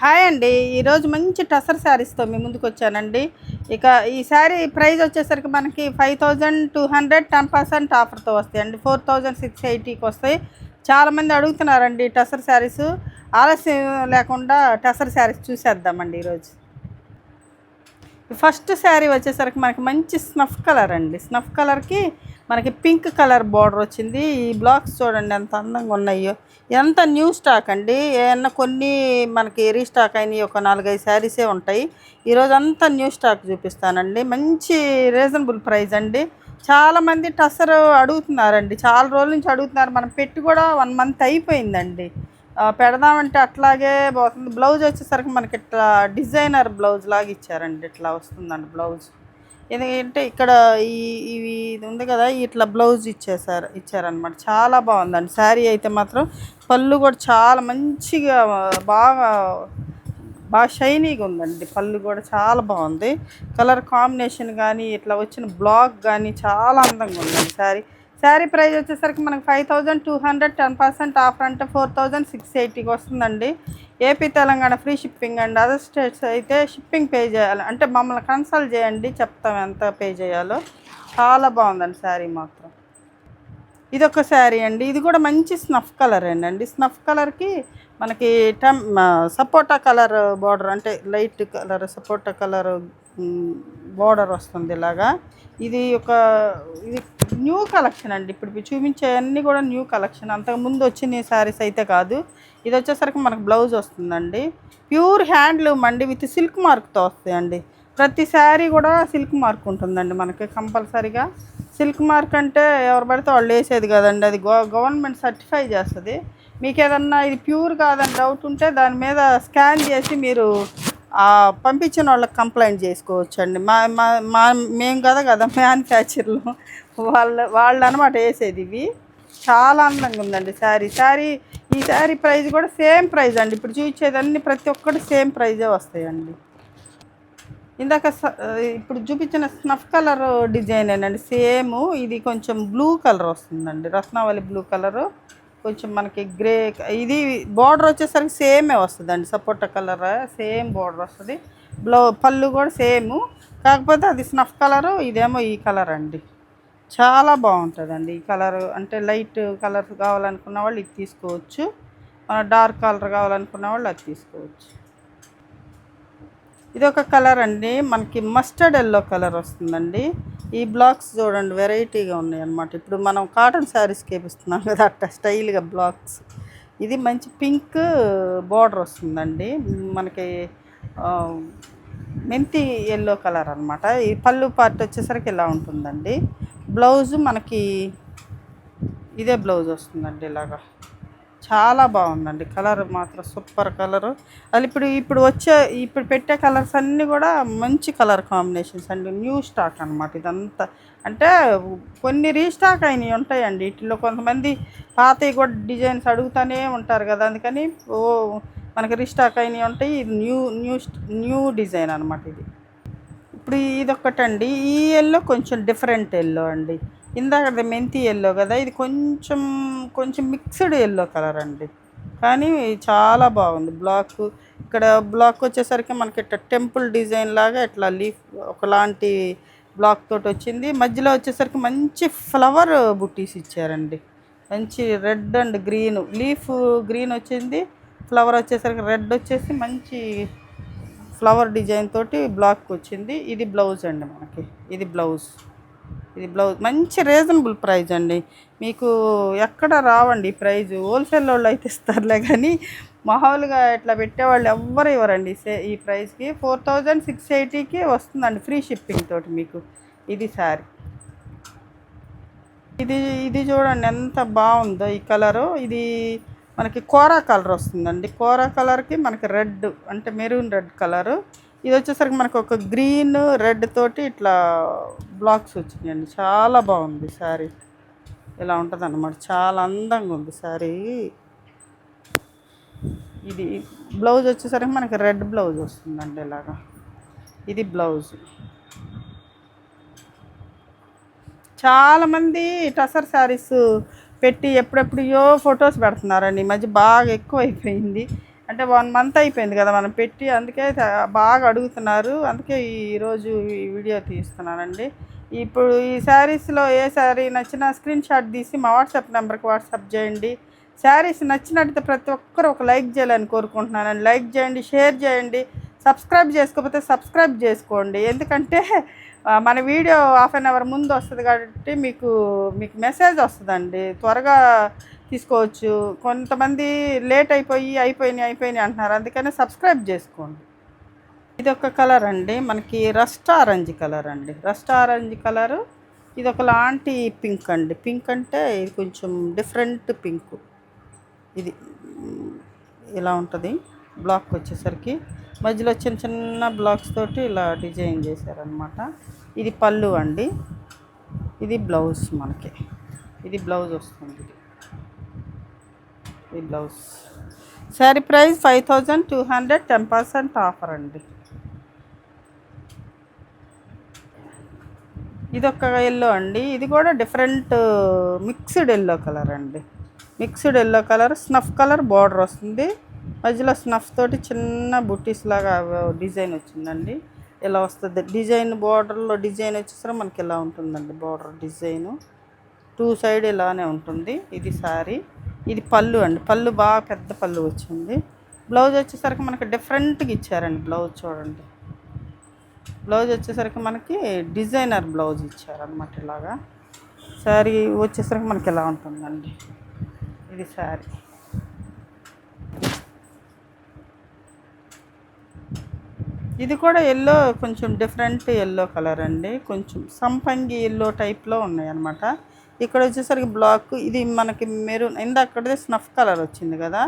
Hi అండి. ఈరోజు మంచి టసర్ శారీస్తో మీ ముందుకు వచ్చానండి. ఇక ఈ శారీ ప్రైస్ వచ్చేసరికి మనకి 5200 10% ఆఫర్తో వస్తాయండి. 4680కి వస్తాయి. చాలామంది అడుగుతున్నారండి టసర్ శారీస్. ఆలస్యం లేకుండా టసర్ శారీస్ చూసేద్దామండి ఈరోజు. ఫస్ట్ శారీ వచ్చేసరికి మనకి మంచి స్నఫ్ కలర్ అండి. స్నఫ్ కలర్కి మనకి పింక్ కలర్ బార్డర్ వచ్చింది. ఈ బ్లాక్స్ చూడండి ఎంత అందంగా ఉన్నాయో. ఎంత న్యూ స్టాక్ అండి. ఏమన్నా కొన్ని మనకి రీస్టాక్ అయినాయి, ఒక 4-5 శారీసే ఉంటాయి. ఈరోజు అంతా న్యూ స్టాక్ చూపిస్తానండి. మంచి రీజనబుల్ ప్రైస్ అండి. చాలామంది టసర్ అడుగుతున్నారండి, చాలా రోజుల నుంచి అడుగుతున్నారు. మనం పెట్టి కూడా 1 మంత్ అయిపోయిందండి. పెడదామంటే అట్లాగే పోతుంది. బ్లౌజ్ వచ్చేసరికి మనకి ఇట్లా డిజైనర్ బ్లౌజ్ లాగా ఇచ్చారండి. ఇట్లా వస్తుందండి బ్లౌజ్. ఎందుకంటే ఇక్కడ ఇవి ఇది ఉంది కదా, ఇట్లా బ్లౌజ్ ఇచ్చారనమాట. చాలా బాగుందండి శారీ అయితే మాత్రం. పళ్ళు కూడా చాలా మంచిగా బాగా బాగా షైనీగా ఉందండి. పళ్ళు కూడా చాలా బాగుంది. కలర్ కాంబినేషన్ కానీ ఇట్లా వచ్చిన బ్లాక్ కానీ చాలా అందంగా ఉందండి శారీ. శారీ ప్రైస్ వచ్చేసరికి మనకి 5200 10% ఆఫర్ అంటే 4680కి వస్తుందండి. ఏపీ తెలంగాణ ఫ్రీ షిప్పింగ్ అండి. అదర్ స్టేట్స్ అయితే షిప్పింగ్ పే చేయాలి. అంటే మమ్మల్ని కన్సల్ట్ చేయండి, చెప్తాం ఎంత పే చేయాలో. చాలా బాగుందండి శారీ మాత్రం. ఇదొక శారీ అండి. ఇది కూడా మంచి స్నఫ్ కలర్ అండి. స్నఫ్ కలర్కి మనకి సపోటా కలర్ బార్డర్, అంటే లైట్ కలర్ సపోటా కలర్ బార్డర్ వస్తుంది ఇలాగా. ఇది న్యూ కలెక్షన్ అండి. ఇప్పుడు చూపించే అన్నీ కూడా న్యూ కలెక్షన్. అంతకుముందు వచ్చిన శారీస్ అయితే కాదు. ఇది వచ్చేసరికి మనకు బ్లౌజ్ వస్తుందండి. ప్యూర్ హ్యాండ్లూమ్ అండి, విత్ సిల్క్ మార్క్తో వస్తాయండి. ప్రతి శారీ కూడా సిల్క్ మార్క్ ఉంటుందండి మనకి కంపల్సరీగా. సిల్క్ మార్క్ అంటే ఎవరు పడితే వాళ్ళు వేసేది కదండి, అది గవర్నమెంట్ సర్టిఫై చేస్తుంది. మీకు ఏదన్నా ఇది ప్యూర్ కాదని డౌట్ ఉంటే దాని మీద స్కాన్ చేసి మీరు పంపించిన వాళ్ళకి కంప్లైంట్ చేసుకోవచ్చు అండి. మేము కదా మ్యానుఫ్యాక్చర్లు వాళ్ళు అనమాట వేసేది. ఇవి చాలా అందంగా ఉందండి శారీ. ఈ శారీ ప్రైస్ కూడా సేమ్ ప్రైస్ అండి. ఇప్పుడు చూపించేదన్నీ ప్రతి ఒక్కటి సేమ్ ప్రైజే వస్తాయండి. ఇందాక ఇప్పుడు చూపించిన స్నఫ్ కలర్ డిజైనేనండి సేమ్. ఇది కొంచెం బ్లూ కలర్ వస్తుందండి, రత్నావళి బ్లూ కలరు. కొంచెం మనకి గ్రే. ఇది బార్డర్ వచ్చేసరికి సేమే వస్తుందండి, సపోటా కలర్ సేమ్ బార్డర్ వస్తుంది. పళ్ళు కూడా సేము, కాకపోతే అది స్నఫ్ కలరు, ఇదేమో ఈ కలర్ అండి. చాలా బాగుంటుందండి ఈ కలర్. అంటే లైట్ కలర్ కావాలనుకున్న వాళ్ళు ఇది తీసుకోవచ్చు, డార్క్ కలర్ కావాలనుకున్న వాళ్ళు అది తీసుకోవచ్చు. ఇది ఒక కలర్ అండి, మనకి మస్టర్డ్ ఎల్లో కలర్ వస్తుందండి. ఈ బ్లాక్స్ చూడండి వెరైటీగా ఉన్నాయి అన్నమాట. ఇప్పుడు మనం కాటన్ శారీస్కి వేపిస్తున్నాం కదా, అట్లా స్టైల్గా బ్లాక్స్. ఇది మంచి పింక్ బార్డర్ వస్తుందండి. మనకి మెంతి ఎల్లో కలర్ అనమాట. ఈ పళ్ళు పార్ట్ వచ్చేసరికి ఇలా ఉంటుందండి. బ్లౌజు మనకి ఇదే బ్లౌజ్ వస్తుందండి ఇలాగా. చాలా బాగుందండి కలర్ మాత్రం, సూపర్ కలరు. అది ఇప్పుడు పెట్టే కలర్స్ అన్నీ కూడా మంచి కలర్ కాంబినేషన్స్ అండి. న్యూ స్టాక్ అనమాట ఇదంతా. అంటే కొన్ని రీస్టాక్ అయినవి ఉంటాయండి వీటిలో. కొంతమంది పాతవి కూడా డిజైన్స్ అడుగుతూనే ఉంటారు కదా, అందుకని మనకి రీస్టాక్ అయినవి ఉంటాయి. ఇది న్యూ డిజైన్ అనమాట ఇది. ఇప్పుడు ఇదొక్కటండి. ఈ ఎల్లో కొంచెం డిఫరెంట్ ఎల్లో అండి. ఇందాక మెంతి ఎల్లో కదా, ఇది కొంచెం మిక్స్డ్ ఎల్లో కలర్ అండి. కానీ చాలా బాగుంది. ఇక్కడ బ్లాక్ వచ్చేసరికి మనకి ఇట్లా టెంపుల్ డిజైన్ లాగా ఇట్లా లీఫ్ ఒకలాంటి బ్లాక్ తోటి వచ్చింది. మధ్యలో వచ్చేసరికి మంచి ఫ్లవర్ బుట్టీస్ ఇచ్చారండి. మంచి red and green, leaf green వచ్చింది, ఫ్లవర్ వచ్చేసరికి రెడ్ వచ్చేసి మంచి ఫ్లవర్ డిజైన్ తోటి బ్లాక్ వచ్చింది. ఇది బ్లౌజ్ అండి మనకి. ఇది బ్లౌజ్ మంచి రీజనబుల్ ప్రైజ్ అండి. మీకు ఎక్కడ రావండి ఈ ప్రైజు. హోల్సేల్ వాళ్ళు అయితే ఇస్తారులే, కానీ మామూలుగా ఇట్లా పెట్టేవాళ్ళు ఎవ్వరు ఇవ్వరండి ఈ ప్రైస్కి. 4680కి వస్తుందండి ఫ్రీ షిప్పింగ్ తోటి మీకు. ఇది శారీ. ఇది చూడండి ఎంత బాగుందో ఈ కలరు. ఇది మనకి కోరా కలర్ వస్తుందండి. కోరా కలర్కి మనకి రెడ్, అంటే మెరూన్ రెడ్ కలరు. ఇది వచ్చేసరికి మనకు ఒక గ్రీన్ రెడ్ తోటి ఇట్లా బ్లాక్స్ వచ్చినాయండి. చాలా బాగుంది శారీ. ఇలా ఉంటుంది అన్నమాట. చాలా అందంగా ఉంది శారీ. ఇది బ్లౌజ్ వచ్చేసరికి మనకి రెడ్ బ్లౌజ్ వస్తుందండి ఇలాగా. ఇది బ్లౌజ్. చాలామంది టసర్ శారీస్ పెట్టి ఎప్పుడెప్పుడో ఫొటోస్ పెడుతున్నారండి. ఈ మధ్య బాగా ఎక్కువ అయిపోయింది. అంటే 1 మంత్ అయిపోయింది కదా మనం పెట్టి, అందుకే బాగా అడుగుతున్నారు. అందుకే ఈరోజు ఈ వీడియో తీస్తున్నానండి. ఇప్పుడు ఈ శారీస్లో ఏ శారీ నచ్చినా స్క్రీన్ షాట్ తీసి మా వాట్సాప్ నెంబర్కి వాట్సాప్ చేయండి. శారీస్ నచ్చినట్టయితే ప్రతి ఒక్కరు ఒక లైక్ చేయాలని కోరుకుంటున్నానండి. లైక్ చేయండి, షేర్ చేయండి. సబ్స్క్రైబ్ చేసుకోకపోతే సబ్స్క్రైబ్ చేసుకోండి. ఎందుకంటే మన వీడియో హాఫ్ అన్ అవర్ ముందు వస్తుంది కాబట్టి మీకు మెసేజ్ వస్తుందండి. త్వరగా తీసుకోవచ్చు. కొంతమంది లేట్ అయిపోయినాయి అంటున్నారు. అందుకని సబ్స్క్రైబ్ చేసుకోండి. ఇది ఒక కలర్ అండి, మనకి రస్ట్ ఆరెంజ్ కలర్ అండి. రస్ట్ ఆరెంజ్ కలరు ఇది ఒక లాంటి పింక్ అండి. పింక్ అంటే ఇది కొంచెం డిఫరెంట్ పింక్. ఇది ఇలా ఉంటుంది. బ్లాక్ వచ్చేసరికి మధ్యలో చిన్న చిన్న బ్లాక్స్ తోటి ఇలా డిజైన్ చేశారనమాట. ఇది పళ్ళు అండి, ఇది బ్లౌజ్. మనకి ఇది బ్లౌజ్ వస్తుంది. ఇది బ్లౌజ్. శారీ ప్రైస్ 5200, 10% ఆఫర్ అండి. ఇది ఒక ఎల్లో అండి, ఇది కూడా డిఫరెంట్ మిక్స్డ్ ఎల్లో కలర్ అండి. Mixed yellow colour, snuff colour border వస్తుంది. మధ్యలో స్నఫ్ తోటి చిన్న బుట్టీస్ లాగా డిజైన్ వచ్చిందండి. ఇలా వస్తుంది డిజైన్. బార్డర్లో డిజైన్ వచ్చేసరికి మనకి ఇలా ఉంటుందండి. బార్డర్ డిజైను 2 సైడ్ ఇలానే ఉంటుంది. ఇది శారీ. ఇది పళ్ళు అండి. పళ్ళు బాగా పెద్ద పళ్ళు వచ్చింది. బ్లౌజ్ వచ్చేసరికి మనకి డిఫరెంట్గా ఇచ్చారండి. బ్లౌజ్ చూడండి. బ్లౌజ్ వచ్చేసరికి మనకి డిజైనర్ బ్లౌజ్ ఇచ్చారనమాట. ఇలాగా శారీ వచ్చేసరికి మనకి ఇలా ఉంటుందండి. ఇది శారీ. ఇది కూడా ఎల్లో, కొంచెం డిఫరెంట్ ఎల్లో కలర్ అండి. కొంచెం సంపంగి ఎల్లో టైప్లో ఉన్నాయి అన్నమాట. ఇక్కడ వచ్చేసరికి బ్లాక్. ఇది మనకి మెరూన్. ఇందాకదే స్నఫ్ కలర్ వచ్చింది కదా,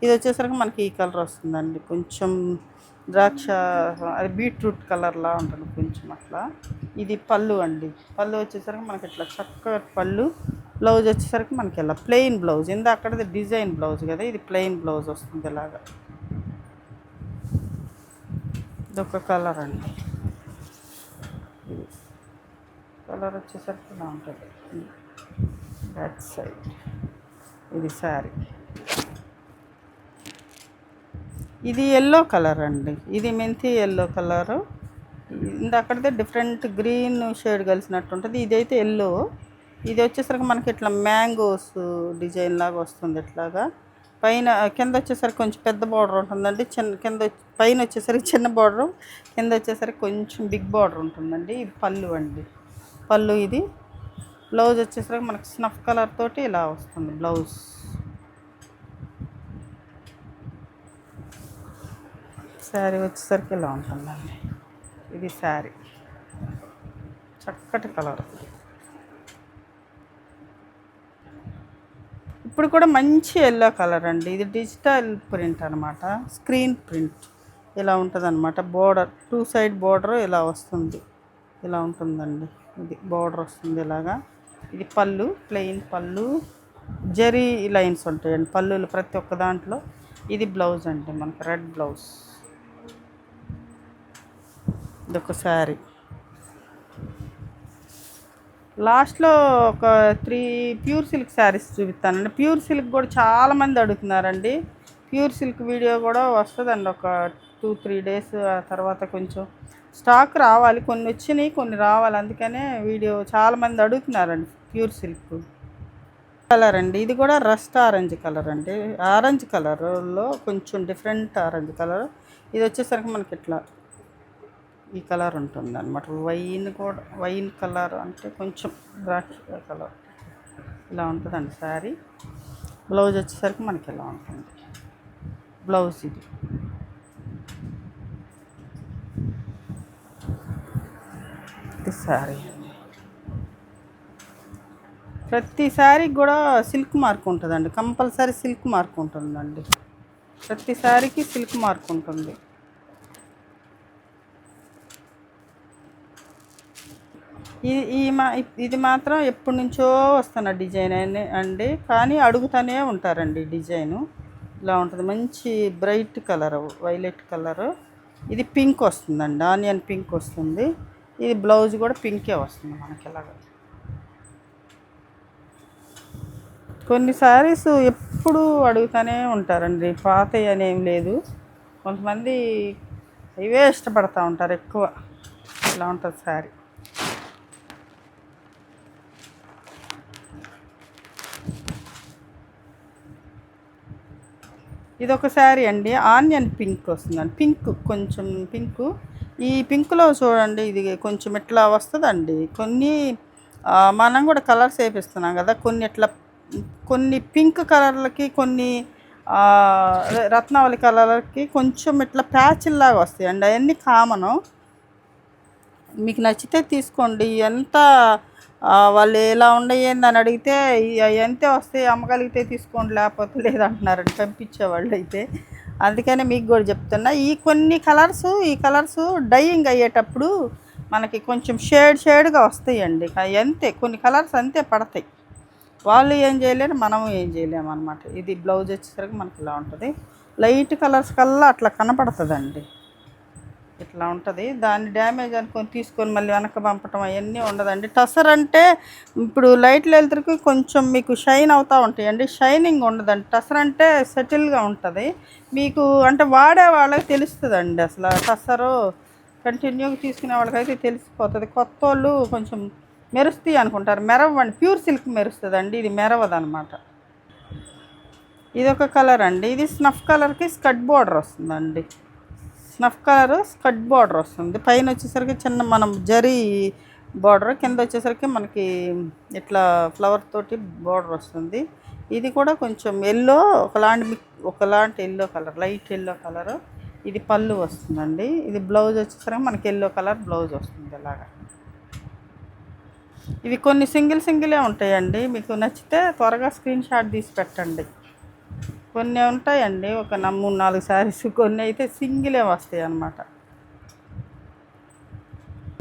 ఇది వచ్చేసరికి మనకి ఈ కలర్ వస్తుందండి. కొంచెం ద్రాక్ష, అది బీట్రూట్ కలర్లా ఉంటుంది కొంచెం అట్లా. ఇది పళ్ళు అండి. పళ్ళు వచ్చేసరికి మనకి ఇట్లా చక్కగా పళ్ళు. బ్లౌజ్ వచ్చేసరికి మనకి ఇలా ప్లెయిన్ బ్లౌజ్. ఇందాకది డిజైన్ బ్లౌజ్ కదా, ఇది ప్లెయిన్ బ్లౌజ్ వస్తుంది ఇలాగా. ఇదొక కలర్ అండి. ఇది కలర్ వచ్చేసరికి ఇలా ఉంటుంది. బ్యాక్ సైడ్ ఇది శారీ. ఇది ఎల్లో కలర్ అండి. ఇది మెంతి ఎల్లో కలరు. ఇందాకదే డిఫరెంట్ గ్రీన్ షేడ్ కలిసినట్టు ఉంటుంది. ఇదైతే ఎల్లో. ఇది వచ్చేసరికి మనకి ఇట్లా మ్యాంగోస్ డిజైన్ లాగా వస్తుంది. ఇట్లాగా పైన కింద వచ్చేసరికి కొంచెం పెద్ద బార్డర్ ఉంటుందండి. కింద పైన వచ్చేసరికి చిన్న బార్డరు, కింద వచ్చేసరికి కొంచెం బిగ్ బార్డర్ ఉంటుందండి. ఇది పళ్ళు అండి. పళ్ళు. ఇది బ్లౌజ్ వచ్చేసరికి మనకి స్నఫ్ కలర్ తోటి ఇలా వస్తుంది బ్లౌజ్. శారీ వచ్చేసరికి ఇలా ఉంటుందండి. ఇది శారీ. చక్కటి కలర్. ఇప్పుడు కూడా మంచి ఎల్లో కలర్ అండి. ఇది డిజిటల్ ప్రింట్ అనమాట, స్క్రీన్ ప్రింట్. ఇలా ఉంటుంది అనమాట. బోర్డర్ 2 సైడ్ బోర్డర్ ఇలా వస్తుంది. ఇలా ఉంటుందండి. ఇది బోర్డర్ వస్తుంది ఇలాగా. ఇది పళ్ళు, ప్లెయిన్ పళ్ళు. జరీ లైన్స్ ఉంటాయండి పళ్ళులు ప్రతి ఒక్క దాంట్లో. ఇది బ్లౌజ్ అండి, మనకి రెడ్ బ్లౌజ్. ఇదొక శారీ. లాస్ట్లో ఒక 3 ప్యూర్ సిల్క్ శారీస్ చూపిస్తానండి. ప్యూర్ సిల్క్ కూడా చాలామంది అడుగుతున్నారండి. ప్యూర్ సిల్క్ వీడియో కూడా వస్తుందండి ఒక 2-3 డేస్. ఆ తర్వాత కొంచెం స్టాక్ రావాలి. కొన్ని వచ్చినాయి, కొన్ని రావాలి. అందుకనే వీడియో చాలామంది అడుగుతున్నారండి. ప్యూర్ సిల్క్ కలర్ అండి. ఇది కూడా రస్ట్ ఆరెంజ్ కలర్ అండి. ఆరెంజ్ కలర్లో కొంచెం డిఫరెంట్ ఆరెంజ్ కలర్. ఇది వచ్చేసరికి మనకి ఇట్లా ఈ కలర్ ఉంటుంది అనమాట. వైన్ కలర్ అంటే కొంచెం ద్రాక్ష కలర్ ఇలా ఉంటుందండి శారీ. బ్లౌజ్ వచ్చేసరికి మనకి ఇలా ఉంటుంది బ్లౌజ్. ఇది శారీ అండి. ప్రతి శారీకి కూడా సిల్క్ మార్క్ ఉంటుందండి. కంపల్సరీ సిల్క్ మార్క్ ఉంటుందండి. ప్రతి శారీకి సిల్క్ మార్క్ ఉంటుంది. ఇది మాత్రం ఎప్పటి నుంచో వస్తున్న డిజైన్ అండి, కానీ అడుగుతూనే ఉంటారండి. డిజైను ఇలా ఉంటుంది. మంచి బ్రైట్ కలర్, వైలెట్ కలరు. ఇది పింక్ వస్తుందండి, ఆనియన్ పింక్ వస్తుంది. ఇది బ్లౌజ్ కూడా పింకే వస్తుంది మనకి. ఇలాగ కొన్ని శారీస్ ఎప్పుడు అడుగుతూనే ఉంటారండి, పాతవి అనేం లేదు. కొంతమంది ఇవే ఇష్టపడతా ఉంటారు ఎక్కువ. ఇలా ఉంటుంది శారీ. ఇదొక శారీ అండి, ఆనియన్ పింక్ వస్తుందండి. పింక్, కొంచెం పింకు. ఈ పింక్లో చూడండి, ఇది కొంచెం ఇట్లా వస్తుందండి. కొన్ని మనం కూడా కలర్స్ వేపిస్తున్నాం కదా, కొన్ని ఇట్లా కొన్ని పింక్ కలర్లకి, కొన్ని రత్నావళి కలర్లకి కొంచెం ఇట్లా ప్యాచ్లాగా వస్తాయండి. అవన్నీ కామను. మీకు నచ్చితే తీసుకోండి. ఎంత వాళ్ళు ఎలా ఉండేందని అడిగితే ఎంతే వస్తాయి, అమ్మగలిగితే తీసుకోండి, లేకపోతే లేదంటున్నారండి పంపించేవాళ్ళు అయితే. అందుకనే మీకు కూడా చెప్తున్నా, ఈ కలర్స్ డైయింగ్ అయ్యేటప్పుడు మనకి కొంచెం షేడ్గా వస్తాయండి. అంతే, కొన్ని కలర్స్ అంతే పడతాయి. వాళ్ళు ఏం చేయలేరు, మనము ఏం చేయలేము అనమాట. ఇది బ్లౌజ్ వచ్చేసరికి మనకి ఇలా ఉంటుంది. లైట్ కలర్స్ కల్లా అట్లా కనపడుతుందండి. ఇట్లా ఉంటుంది. దాన్ని డ్యామేజ్ అనుకొని తీసుకొని మళ్ళీ వెనక్కి పంపటం అవన్నీ ఉండదండి. టసర్ అంటే ఇప్పుడు లైట్లు వెళ్తురికి కొంచెం మీకు షైన్ అవుతూ ఉంటాయండి, షైనింగ్ ఉండదండి. టసర్ అంటే సెటిల్గా ఉంటుంది. మీకు అంటే వాడే వాళ్ళకి తెలుస్తుందండి. అసలు టసరు కంటిన్యూగా తీసుకునే వాళ్ళకైతే తెలిసిపోతుంది. కొత్త వాళ్ళు కొంచెం మెరుస్తాయి అనుకుంటారు, మెరవండి. ప్యూర్ సిల్క్ మెరుస్తుందండి, ఇది మెరవదనమాట. ఇది ఒక కలర్ అండి, ఇది స్నఫ్ కలర్కి స్కట్ బార్డర్ వస్తుందండి. స్నఫ్ కలర్ స్కట్ బార్డర్ వస్తుంది. పైన వచ్చేసరికి చిన్న మనం జరీ బార్డర్, కింద వచ్చేసరికి మనకి ఇట్లా ఫ్లవర్ తోటి బార్డర్ వస్తుంది. ఇది కూడా కొంచెం ఎల్లో, ఒకలాంటి yellow colour, light yellow colour. ఇది పళ్ళు వస్తుందండి. ఇది బ్లౌజ్ వచ్చేసరికి మనకి ఎల్లో కలర్ బ్లౌజ్ వస్తుంది ఇలాగా. ఇవి కొన్ని సింగిలే ఉంటాయండి. మీకు నచ్చితే త్వరగా స్క్రీన్ షాట్ తీసి పెట్టండి. కొన్ని ఉంటాయండి, ఒక 3-4 శారీస్. కొన్ని అయితే సింగిలే వస్తాయి అన్నమాట.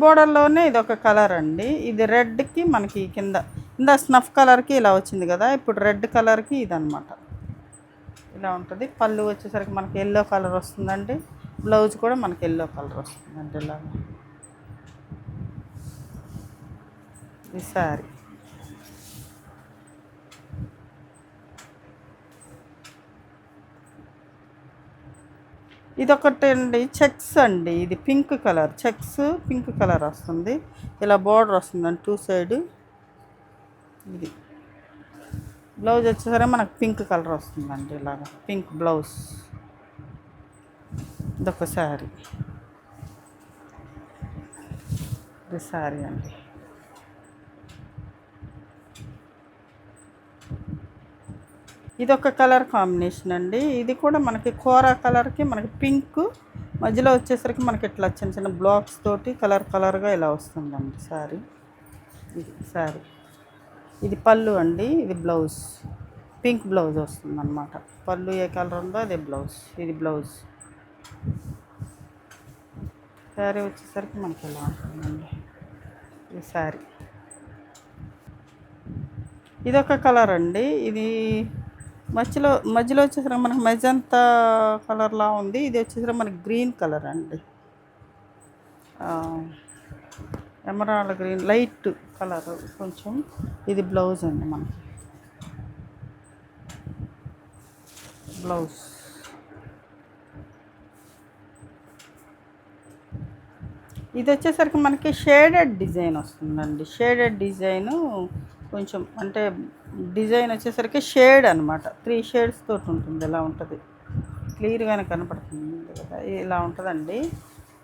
బోర్డర్లోనే ఇది ఒక కలర్ అండి. ఇది రెడ్కి మనకి కింద స్నఫ్ కలర్కి ఇలా వచ్చింది కదా, ఇప్పుడు రెడ్ కలర్కి ఇదనమాట. ఇలా ఉంటుంది. పళ్ళు వచ్చేసరికి మనకి ఎల్లో కలర్ వస్తుందండి. బ్లౌజ్ కూడా మనకి ఎల్లో కలర్ వస్తుందండి. ఇలా ఈ శారీ. ఇదొకటి అండి, చెక్స్ అండి. ఇది pink colour, checks pink colour వస్తుంది. ఇలా బార్డర్ వస్తుందండి 2 సైడ్. ఇది బ్లౌజ్ వచ్చేసరికి మనకు పింక్ కలర్ వస్తుందండి. ఇలాగ పింక్ బ్లౌజ్. ఇదొక శారీ. ఇది శారీ అండి. ఇదొక కలర్ కాంబినేషన్ అండి. ఇది కూడా మనకి కోరా కలర్కి మనకి పింక్, మధ్యలో వచ్చేసరికి మనకి ఇట్లా చిన్న చిన్న బ్లాక్స్ తోటి కలర్గా ఇలా వస్తుందండి శారీ. ఇది శారీ. ఇది పళ్ళు అండి, ఇది బ్లౌజ్. పింక్ బ్లౌజ్ వస్తుంది అన్నమాట. పళ్ళు ఏ కలర్ ఉందో అదే బ్లౌజ్. ఇది బ్లౌజ్. శారీ వచ్చేసరికి మనకి ఇలా ఉంటుందండి. ఈ శారీ. ఇదొక కలర్ అండి. ఇది మధ్యలో వచ్చేసరికి మనకి మెజంతా కలర్లా ఉంది. ఇది వచ్చేసరికి మనకి గ్రీన్ కలర్ అండి, ఎమరాల్డ్ గ్రీన్, లైట్ కలర్ కొంచెం. ఇది బ్లౌజ్ అండి మనకి. బ్లౌజ్. ఇది వచ్చేసరికి మనకి షేడెడ్ డిజైన్ వస్తుందండి. షేడెడ్ డిజైను కొంచెం అంటే డిజైన్ వచ్చేసరికి షేడ్ అనమాట. 3 షేడ్స్ తోటి ఉంటుంది. ఇలా ఉంటుంది, క్లియర్గానే కనపడుతుంది కదా. ఇలా ఉంటుందండి.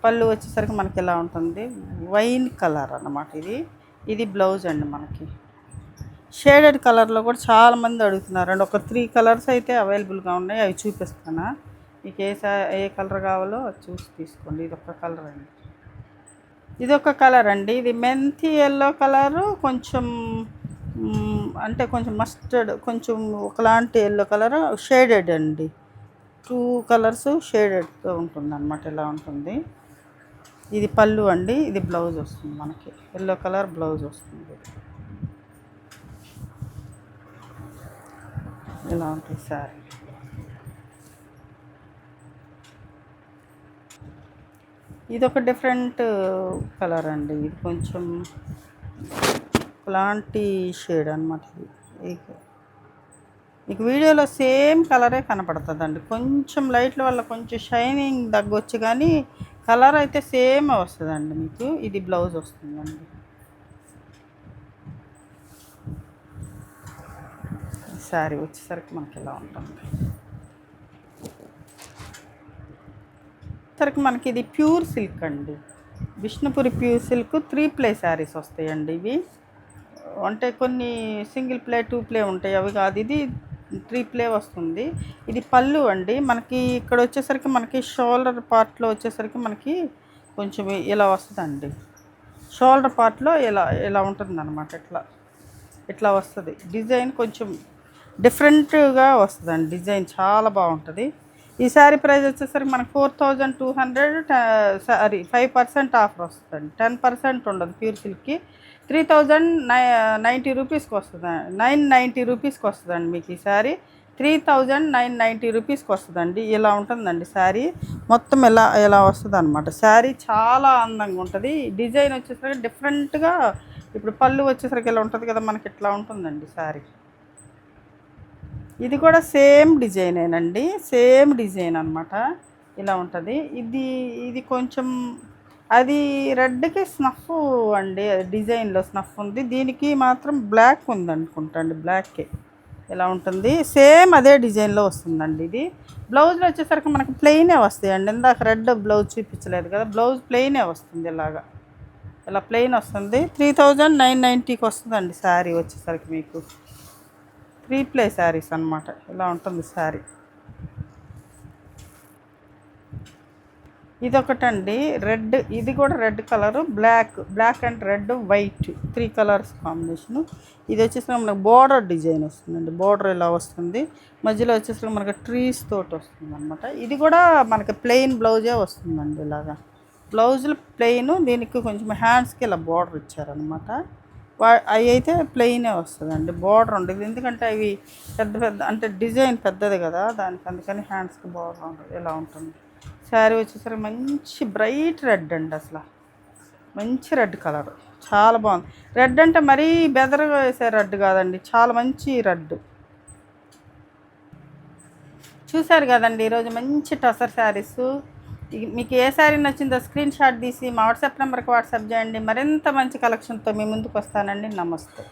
పళ్ళు వచ్చేసరికి మనకి ఇలా ఉంటుంది, వైన్ కలర్ అన్నమాట. ఇది బ్లౌజ్ అండి మనకి. షేడెడ్ కలర్లో కూడా చాలామంది అడుగుతున్నారండి. ఒక 3 కలర్స్ అయితే అవైలబుల్గా ఉన్నాయి, అవి చూపిస్తాను. మీకు ఏ కలర్ కావాలో అది చూసి తీసుకోండి. ఇదొక కలర్ అండి. ఇదొక కలర్ అండి. ఇది మెంతి ఎల్లో కలరు, కొంచెం అంటే కొంచెం మస్టర్డ్, కొంచెం ఒకలాంటి ఎల్లో కలర్, షేడెడ్ అండి. 2 కలర్స్ షేడెడ్తో ఉంటుంది అన్నమాట. ఇలా ఉంటుంది. ఇది పళ్ళు అండి. ఇది బ్లౌజ్ వస్తుంది మనకి. ఎల్లో కలర్ బ్లౌజ్ వస్తుంది. ఇలా ఉంటుంది సారీ. ఇది ఒక డిఫరెంట్ కలర్ అండి. ఇది కొంచెం అలాంటి షేడ్ అనమాట. ఇది మీకు వీడియోలో సేమ్ కలరే కనపడుతుందండి. కొంచెం లైట్ల వల్ల కొంచెం షైనింగ్ తగ్గొచ్చు కానీ కలర్ అయితే సేమ్ వస్తుందండి మీకు. ఇది బ్లౌజ్ వస్తుందండి. శారీ వచ్చేసరికి మనకి ఇలా ఉంటుంది. సరికి మనకి ఇది ప్యూర్ సిల్క్ అండి. Vishnupuri pure silk 3 play saris వస్తాయండి ఇవి. అంటే కొన్ని సింగిల్ ప్లే 2 ప్లే ఉంటాయి, అవి కాదు. ఇది 3 ప్లే వస్తుంది. ఇది పళ్ళు అండి. మనకి ఇక్కడ వచ్చేసరికి మనకి షోల్డర్ పార్ట్లో వచ్చేసరికి మనకి కొంచెం ఇలా వస్తుందండి. షోల్డర్ పార్ట్లో ఇలా ఇలా ఉంటుందన్నమాట. ఇట్లా వస్తుంది. డిజైన్ కొంచెం డిఫరెంట్గా వస్తుందండి. డిజైన్ చాలా బాగుంటుంది. ఈ శారీ ప్రైస్ వచ్చేసరికి మనకు 4200, సారీ 5% ఆఫర్ వస్తుందండి. 10% ఉండదు ప్యూర్ సిల్క్కి. 3090 రూపీస్కి వస్తుంది. 990 రూపీస్కి వస్తుందండి మీకు ఈ శారీ. 3990 రూపీస్కి వస్తుందండి. ఇలా ఉంటుందండి శారీ మొత్తం. ఇలా వస్తుంది అనమాట. శారీ చాలా అందంగా ఉంటుంది. డిజైన్ వచ్చేసరికి డిఫరెంట్గా, ఇప్పుడు పళ్ళు వచ్చేసరికి ఇలా ఉంటుంది కదా మనకి, ఇట్లా ఉంటుందండి శారీ. ఇది కూడా సేమ్ డిజైనేనండి. సేమ్ డిజైన్ అనమాట. ఇలా ఉంటుంది. ఇది కొంచెం అది రెడ్కి స్నఫ్ అండి. అది డిజైన్లో స్నఫ్ ఉంది. దీనికి మాత్రం బ్లాక్ ఉంది అనుకుంటా అండి. బ్లాక్కే ఇలా ఉంటుంది. సేమ్ అదే డిజైన్లో వస్తుందండి. ఇది బ్లౌజ్లో వచ్చేసరికి మనకి ప్లెయినే వస్తాయండి. ఇందాక రెడ్ బ్లౌజ్ చూపించలేదు కదా, బ్లౌజ్ ప్లెయినే వస్తుంది. ఇలా ప్లెయిన్ వస్తుంది. 3990కి వస్తుందండి శారీ వచ్చేసరికి మీకు. 3 ప్లే శారీస్ అనమాట. ఇలా ఉంటుంది శారీ. ఇదొకటండి రెడ్. ఇది కూడా red colour, black and red, white 3 colours combination. ఇది వచ్చేసరికి మనకు బోర్డర్ డిజైన్ వస్తుందండి. బోర్డర్ ఇలా వస్తుంది. మధ్యలో వచ్చేసరికి మనకు ట్రీస్ తోటి వస్తుంది అనమాట. ఇది కూడా మనకి ప్లెయిన్ బ్లౌజే వస్తుందండి. ఇలాగా బ్లౌజులు ప్లెయిన్, దీనికి కొంచెం హ్యాండ్స్కి ఇలా బోర్డర్ ఇచ్చారనమాట. అవి అయితే ప్లెయినే వస్తుందండి. బోర్డర్ ఉండదు, ఎందుకంటే అవి పెద్ద అంటే డిజైన్ పెద్దది కదా దానికి, అందుకని హ్యాండ్స్కి బోర్డర్ ఉండదు. ఇలా ఉంటుంది. శారీ వచ్చేసరికి మంచి బ్రైట్ రెడ్ అండి. అసలు మంచి రెడ్ కలర్, చాలా బాగుంది. రెడ్ అంటే మరీ బెదరగా వేసే రెడ్ కాదండి, చాలా మంచి రెడ్. చూశారు కదండి ఈరోజు మంచి టసర్ శారీస్. మీకు ఏ శారీ నచ్చిందో స్క్రీన్ షాట్ తీసి మా వాట్సాప్ నెంబర్కి వాట్సాప్ చేయండి. మరింత మంచి కలెక్షన్తో మీ ముందుకు వస్తానండి. నమస్తే.